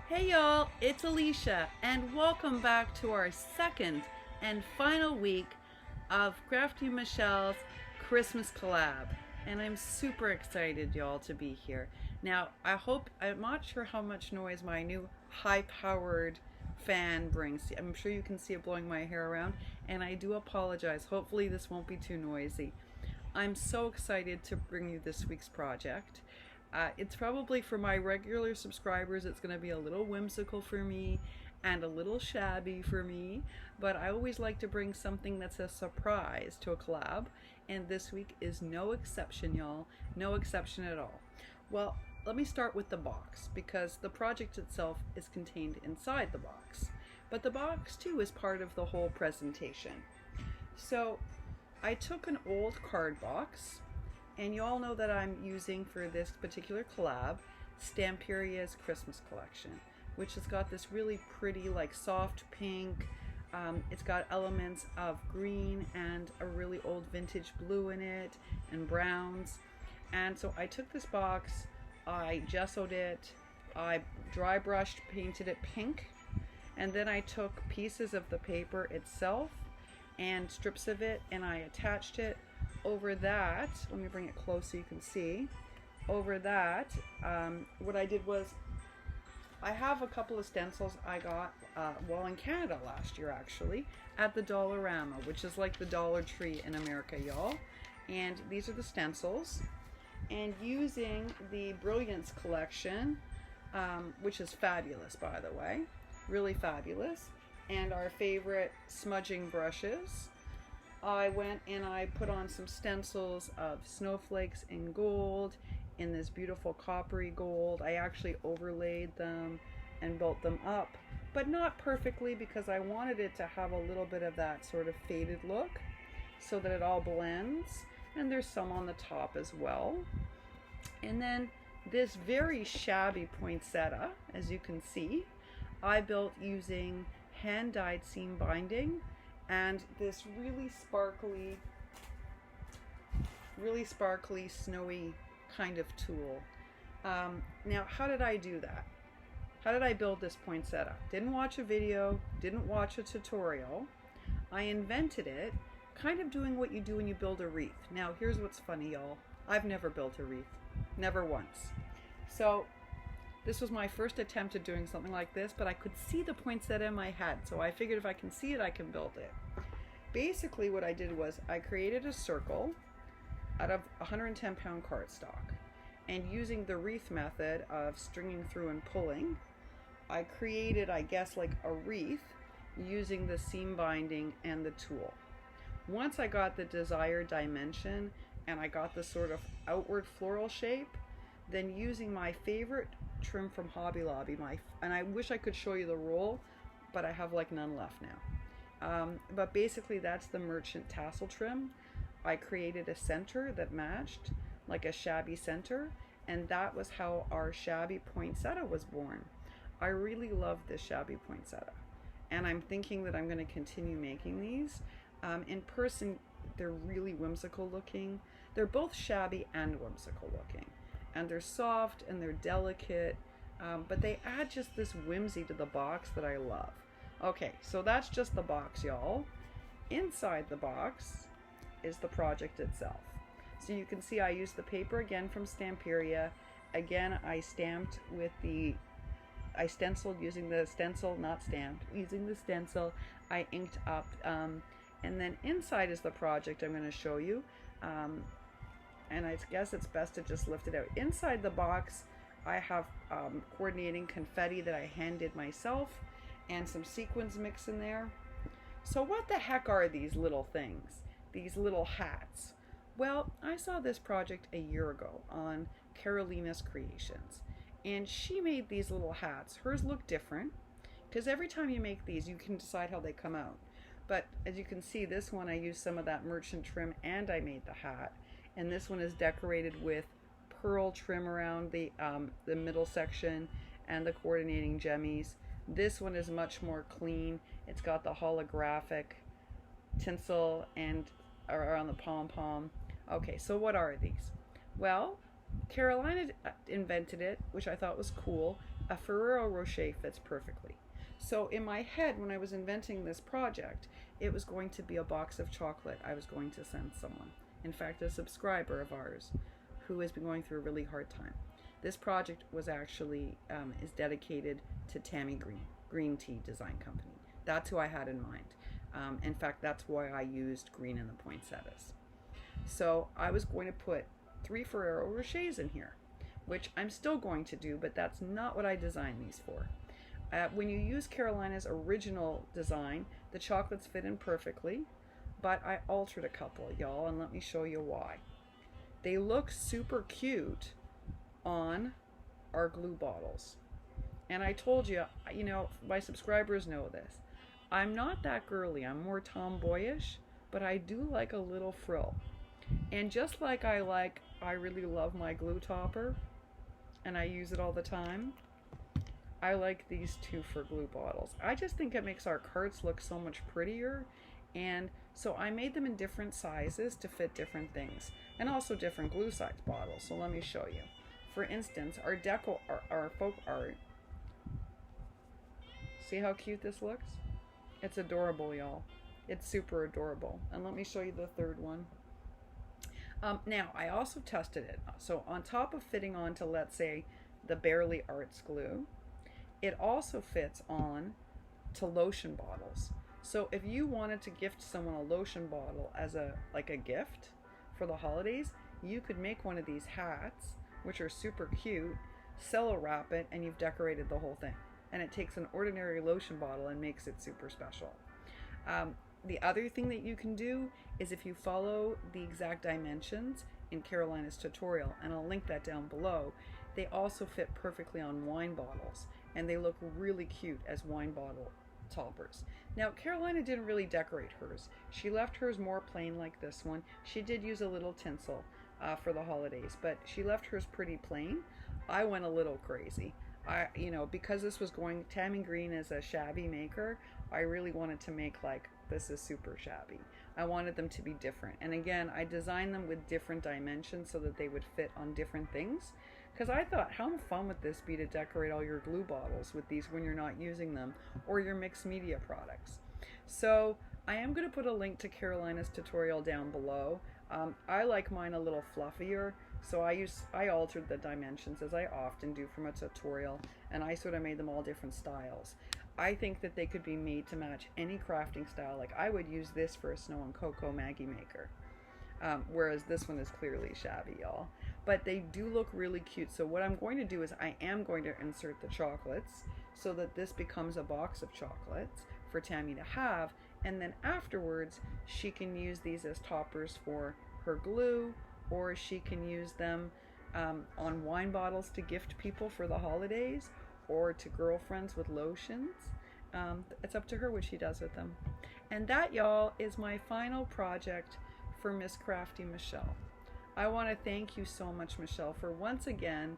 Hey y'all, it's Elisha, and welcome back to our second and final week of Crafty Michelle's Christmas collab. And I'm super excited, y'all, to be here. Now, I'm not sure how much noise my new high-powered fan brings. I'm sure you can see it blowing my hair around, and I do apologize. Hopefully this won't be too noisy. I'm so excited to bring you this week's project. It's probably for my regular subscribers, it's going to be a little whimsical for me and a little shabby for me, but I always like to bring something that's a surprise to a collab, and this week is no exception, y'all. No exception at all. Well, let me start with the box, because the project itself is contained inside the box, but the box too is part of the whole presentation. So I took an old card box, and you all know that I'm using for this particular collab Stamperia's Christmas collection, which has got this really pretty, like, soft pink. It's got elements of green and a really old vintage blue in it, and browns. And so I took this box, I gessoed it, I dry brushed painted it pink, and then I took pieces of the paper itself and strips of it, and I attached it. Over that, let me bring it close so you can see. Over that, what I did was, I have a couple of stencils I got while in Canada last year, actually, at the Dollarama, which is like the Dollar Tree in America, y'all. And these are the stencils. And using the Brilliance collection, which is fabulous, by the way, really fabulous, and our favorite smudging brushes, I went and I put on some stencils of snowflakes in gold, in this beautiful coppery gold. I actually overlaid them and built them up, but not perfectly, because I wanted it to have a little bit of that sort of faded look so that it all blends. And there's some on the top as well. And then this very shabby poinsettia, as you can see, I built using hand-dyed seam binding and this really sparkly, snowy kind of tool. Now, how did I do that? How did I build this poinsettia? Didn't watch a video, didn't watch a tutorial. I invented it, kind of doing what you do when you build a wreath. Now, here's what's funny, y'all. I've never built a wreath. Never once. So this was my first attempt at doing something like this, but I could see the poinsettia in my head, so I figured if I can see it, I can build it. Basically, what I did was I created a circle out of 110-pound cardstock, and using the wreath method of stringing through and pulling, I created, I guess, like a wreath using the seam binding and the tool. Once I got the desired dimension and I got the sort of outward floral shape, then using my favorite trim from Hobby Lobby, and I wish I could show you the roll, but I have like none left now. But basically that's the merchant tassel trim. I created a center that matched, like a shabby center, and that was how our shabby poinsettia was born. I really love this shabby poinsettia, and I'm thinking that I'm going to continue making these. In person, they're really whimsical looking. They're both shabby and whimsical looking, and they're soft and they're delicate, but they add just this whimsy to the box that I love. Okay, so that's just the box, y'all. Inside the box is the project itself. So you can see I used the paper again from Stamperia. Again, I stenciled using the stencil, not stamped, using the stencil. I inked up, and then inside is the project I'm going to show you. And I guess it's best to just lift it out. Inside the box, I have coordinating confetti that I hand-did myself, and some sequins mix in there. So what the heck are these little things? These little hats? Well, I saw this project a year ago on Carolina's Creations, and she made these little hats. Hers look different, because every time you make these, you can decide how they come out. But as you can see, this one I used some of that merchant trim and I made the hat. And this one is decorated with pearl trim around the middle section and the coordinating gemmies. This one is much more clean. It's got the holographic tinsel and around the pom-pom. Okay, so what are these? Well, Carolina invented it, which I thought was cool, a Ferrero Rocher fits perfectly. So in my head, when I was inventing this project, it was going to be a box of chocolate I was going to send someone. In fact, a subscriber of ours who has been going through a really hard time. This project was actually is dedicated to Tammy Green Tea Design Company. That's who I had in mind. In fact, that's why I used green in the poinsettias. So I was going to put 3 Ferrero Rochers in here, which I'm still going to do, but that's not what I designed these for. When you use Carolina's original design, the chocolates fit in perfectly, but I altered a couple, y'all, and let me show you why. They look super cute on our glue bottles. And I told you, my subscribers know this. I'm not that girly. I'm more tomboyish, but I do like a little frill. And just like I really love my glue topper, and I use it all the time, I like these 2 for glue bottles. I just think it makes our carts look so much prettier. And so I made them in different sizes to fit different things, and also different glue size bottles. So let me show you. For instance, our deco, our folk art. See how cute this looks? It's adorable, y'all. It's super adorable. And let me show you the third one. Now, I also tested it. So on top of fitting onto, let's say, the Barely Arts glue, it also fits on to lotion bottles. So if you wanted to gift someone a lotion bottle as a gift for the holidays, you could make one of these hats, which are super cute, cello wrap it, and you've decorated the whole thing. And it takes an ordinary lotion bottle and makes it super special. The other thing that you can do is, if you follow the exact dimensions in Carolina's tutorial, and I'll link that down below, they also fit perfectly on wine bottles, and they look really cute as wine bottle toppers. Now, Carolina didn't really decorate hers. She left hers more plain like this one. She did use a little tinsel for the holidays, but she left hers pretty plain. I went a little crazy. Because this was going, Tammy Green is a shabby maker, I really wanted to make this is super shabby. I wanted them to be different. And again, I designed them with different dimensions so that they would fit on different things. Because I thought, how fun would this be to decorate all your glue bottles with these when you're not using them, or your mixed media products. So I am going to put a link to Carolina's tutorial down below. I like mine a little fluffier, so I altered the dimensions, as I often do from a tutorial, and I sort of made them all different styles. I think that they could be made to match any crafting style. Like, I would use this for a Snow and Cocoa Maggie maker, whereas this one is clearly shabby, y'all. But they do look really cute. So what I'm going to do is I am going to insert the chocolates so that this becomes a box of chocolates for Tammy to have, and then afterwards she can use these as toppers for her glue, or she can use them on wine bottles to gift people for the holidays, or to girlfriends with lotions. It's up to her what she does with them. And that, y'all, is my final project for Miss Crafty Michelle. I want to thank you so much, Michelle, for once again,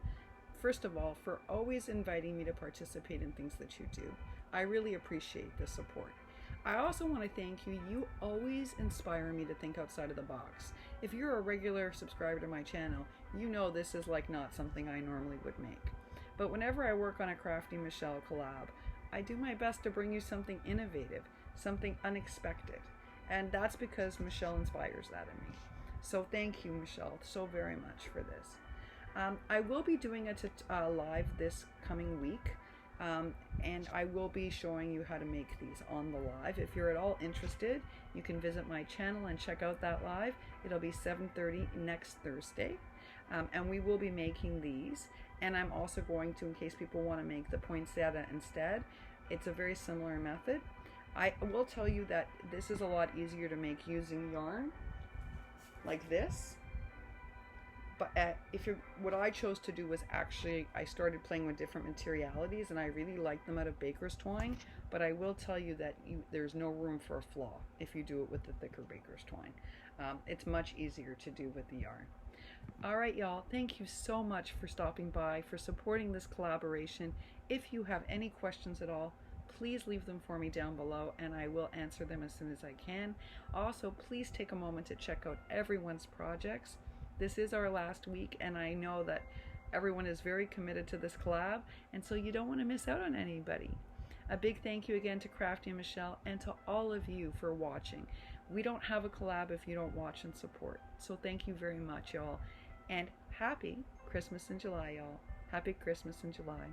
first of all, for always inviting me to participate in things that you do. I really appreciate the support. I also want to thank you. You always inspire me to think outside of the box. If you're a regular subscriber to my channel, you know this is not something I normally would make. But whenever I work on a Crafty Michelle collab, I do my best to bring you something innovative, something unexpected. And that's because Michelle inspires that in me. So thank you, Michelle, so very much for this. I will be doing a live this coming week, and I will be showing you how to make these on the live. If you're at all interested, you can visit my channel and check out that live. It'll be 7:30 next Thursday, and we will be making these. And I'm also going to, in case people want to make the poinsettia instead, it's a very similar method. I will tell you that this is a lot easier to make using yarn like this. But what I chose to do was actually, I started playing with different materialities, and I really like them out of baker's twine. But I will tell you that there's no room for a flaw if you do it with the thicker baker's twine. It's much easier to do with the yarn. All right, y'all, thank you so much for stopping by, for supporting this collaboration. If you have any questions at all, please leave them for me down below, and I will answer them as soon as I can. Also, please take a moment to check out everyone's projects. This is our last week, and I know that Everyone is very committed to this collab, and so you don't want to miss out on anybody. A big thank you again to Crafty and Michelle and to all of you for watching. We don't have a collab if you don't watch and support. So thank you very much, y'all. And happy Christmas in July, y'all. Happy Christmas in July.